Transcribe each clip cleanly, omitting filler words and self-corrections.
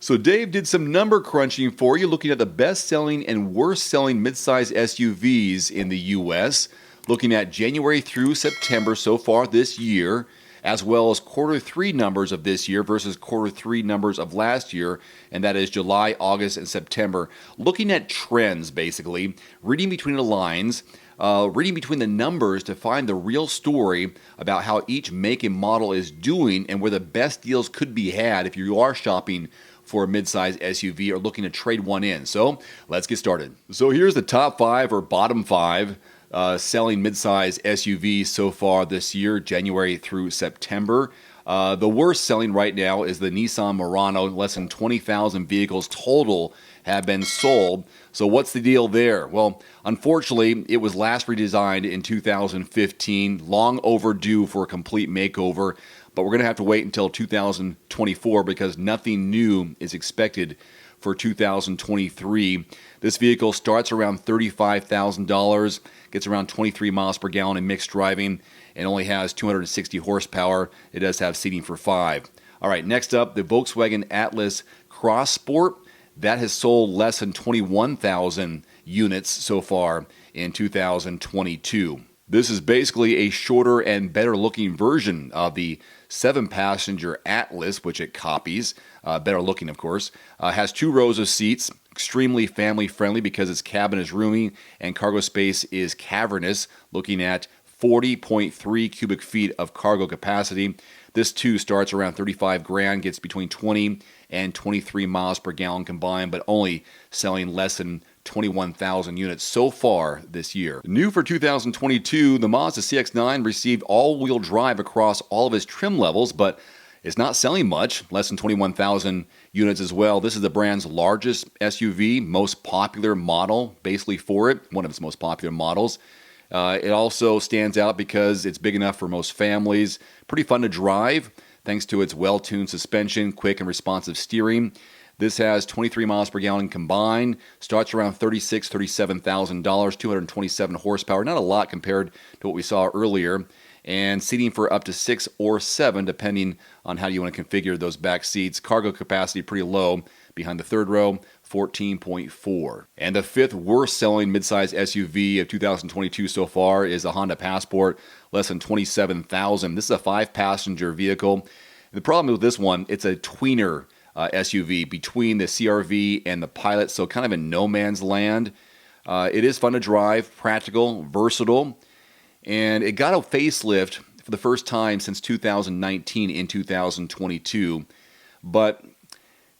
So Dave did some number crunching for you, looking at the best-selling and worst-selling midsize SUVs in the U.S., looking at January through September so far this year, as well as quarter three numbers of this year versus quarter three numbers of last year, and that is July, August, and September. Looking at trends, basically, reading between the lines, reading between the numbers to find the real story about how each make and model is doing and where the best deals could be had if you are shopping for a midsize SUV or looking to trade one in. So let's get started. So here's the top five or bottom five selling midsize SUVs so far this year, January through September. The worst selling right now is the Nissan Murano. Less than 20,000 vehicles total have been sold. So what's the deal there? Well, unfortunately, it was last redesigned in 2015, long overdue for a complete makeover, but we're going to have to wait until 2024 because nothing new is expected for 2023. This vehicle starts around $35,000, gets around 23 miles per gallon in mixed driving, and only has 260 horsepower. It does have seating for 5. All right, next up, the Volkswagen Atlas Cross Sport. That has sold less than 21,000 units so far in 2022. This is basically a shorter and better looking version of the 7-passenger Atlas, which it copies. Better looking, of course. Has 2 rows of seats, extremely family friendly because its cabin is roomy and cargo space is cavernous, looking at 40.3 cubic feet of cargo capacity. This too starts around 35 grand, gets between 20 and 23 miles per gallon combined, but only selling less than 21,000 units so far this year. New for 2022, the Mazda CX-9 received all-wheel drive across all of its trim levels, but it's not selling much, less than 21,000 units as well. This is the brand's largest SUV, most popular model, basically for it, one of its most popular models. It also stands out because it's big enough for most families, pretty fun to drive, thanks to its well-tuned suspension, quick and responsive steering. This has 23 miles per gallon combined, starts around $37,000, 227 horsepower, not a lot compared to what we saw earlier, and seating for up to 6 or 7, depending on how you want to configure those back seats. Cargo capacity pretty low behind the third row, 14.4. And the fifth worst selling midsize SUV of 2022 so far is the Honda Passport, less than 27,000. This is a 5-passenger vehicle. The problem with this one, it's a tweener SUV between the CR-V and the Pilot, so kind of in no man's land. It is fun to drive, practical, versatile, and it got a facelift for the first time since 2019 in 2022, but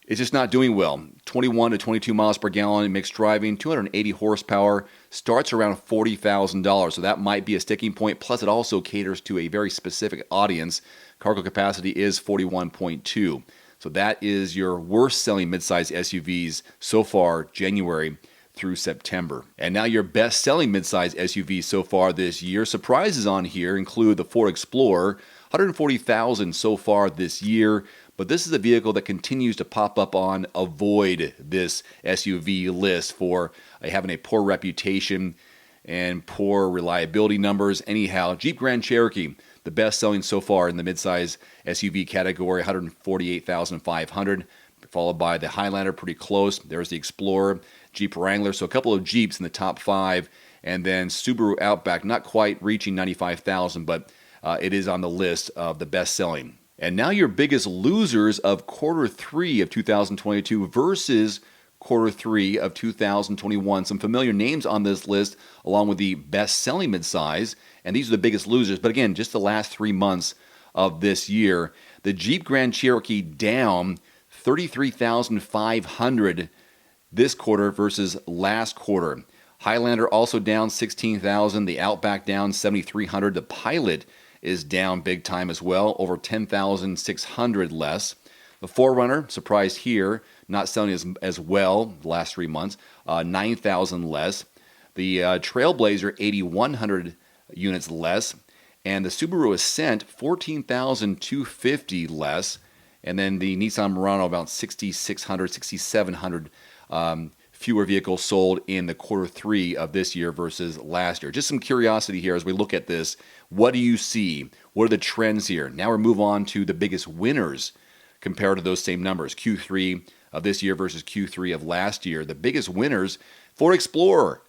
it's just not doing well. 21 to 22 miles per gallon in mixed driving, 280 horsepower, starts around $40,000, so that might be a sticking point. Plus, it also caters to a very specific audience. Cargo capacity is 41.2. So that is your worst selling midsize SUVs so far, January through September. And now your best selling midsize SUVs so far this year. Surprises on here include the Ford Explorer, 140,000 so far this year. But this is a vehicle that continues to pop up on avoid this SUV list for having a poor reputation and poor reliability numbers. Anyhow, Jeep Grand Cherokee, the best selling so far in the midsize SUV category, 148,500, followed by the Highlander, pretty close. There's the Explorer, Jeep Wrangler, so a couple of Jeeps in the top 5, and then Subaru Outback, not quite reaching 95,000, but it is on the list of the best selling. And now your biggest losers of quarter 3 of 2022 versus quarter 3 of 2021. Some familiar names on this list, along with the best-selling midsize, and these are the biggest losers. But again, just the last 3 months of this year. The Jeep Grand Cherokee down 33,500 this quarter versus last quarter. Highlander also down 16,000. The Outback down 7,300. The Pilot is down big time as well, over 10,600 less. The 4Runner, surprised here, not selling as well the last 3 months, 9,000 less. The Trailblazer, 8,100 units less. And the Subaru Ascent, 14,250 less. And then the Nissan Murano, about 6,600, 6,700 fewer vehicles sold in the quarter 3 of this year versus last year. Just some curiosity here as we look at this. What do you see? What are the trends here? Now we move on to the biggest winners compared to those same numbers. Q3 of this year versus Q3 of last year. The biggest winners, Ford Explorer.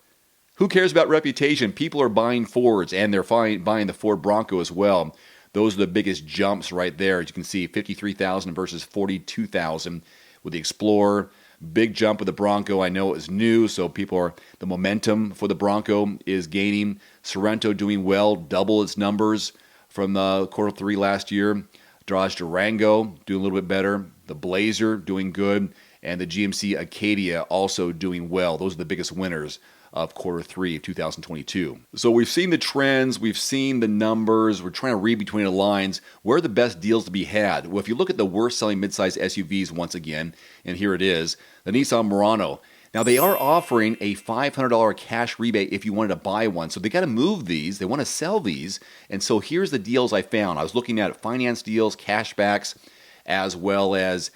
Who cares about reputation? People are buying Fords, and they're buying the Ford Bronco as well. Those are the biggest jumps right there. As you can see, 53,000 versus 42,000 with the Explorer. Big jump with the Bronco. I know it was new, so the momentum for the Bronco is gaining. Sorento doing well, double its numbers from quarter three last year. Dodge Durango doing a little bit better. The Blazer doing good, and the GMC Acadia also doing well. Those are the biggest winners of quarter three of 2022. So we've seen the trends, we've seen the numbers, we're trying to read between the lines. Where are the best deals to be had? Well, if you look at the worst selling midsize SUVs once again, and here it is, the Nissan Murano. Now they are offering a $500 cash rebate if you wanted to buy one. So they got to move these, they want to sell these. And so here's the deals I found. I was looking at finance deals, cashbacks, as well as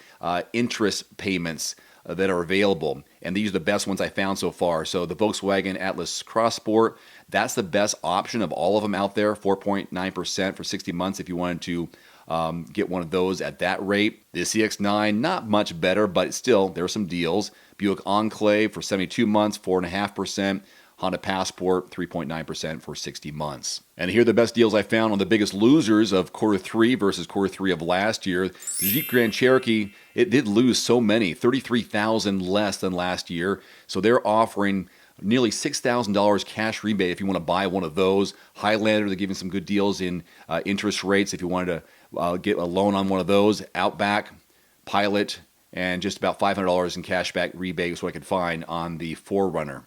interest payments that are available. And these are the best ones I found so far. So the Volkswagen Atlas Cross Sport, that's the best option of all of them out there, 4.9% for 60 months if you wanted to get one of those at that rate. The CX-9, not much better, but still, there are some deals. Buick Enclave for 72 months, 4.5%. Honda Passport, 3.9% for 60 months. And here are the best deals I found on the biggest losers of quarter three versus quarter three of last year. The Jeep Grand Cherokee, it did lose so many, 33,000 less than last year. So they're offering nearly $6,000 cash rebate if you want to buy one of those. Highlander, they're giving some good deals in interest rates if you wanted to get a loan on one of those. Outback, Pilot, and just about $500 in cashback rebate is what I could find on the 4Runner.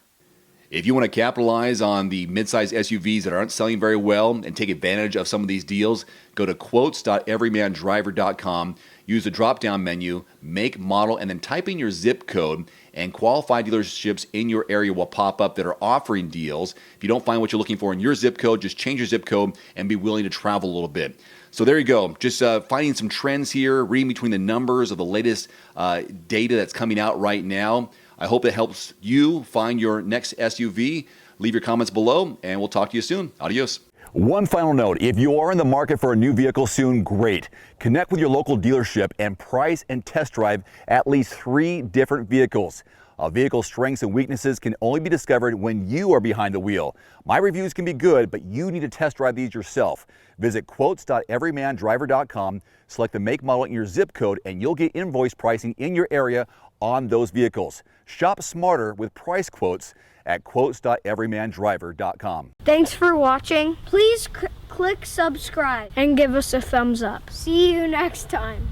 If you want to capitalize on the midsize SUVs that aren't selling very well and take advantage of some of these deals, go to quotes.everymandriver.com, use the drop-down menu, make, model, and then type in your zip code, and qualified dealerships in your area will pop up that are offering deals. If you don't find what you're looking for in your zip code, just change your zip code and be willing to travel a little bit. So there you go. Just finding some trends here, reading between the numbers of the latest data that's coming out right now. I hope it helps you find your next SUV. Leave your comments below, and we'll talk to you soon. Adios. One final note, if you are in the market for a new vehicle soon, great. Connect with your local dealership and price and test drive at least 3 different vehicles. A vehicle's strengths and weaknesses can only be discovered when you are behind the wheel. My reviews can be good, but you need to test drive these yourself. Visit quotes.everymandriver.com, select the make, model, and your zip code, and you'll get invoice pricing in your area on those vehicles. Shop smarter with price quotes at quotes.everymandriver.com. Thanks for watching. Please click subscribe and give us a thumbs up. See you next time.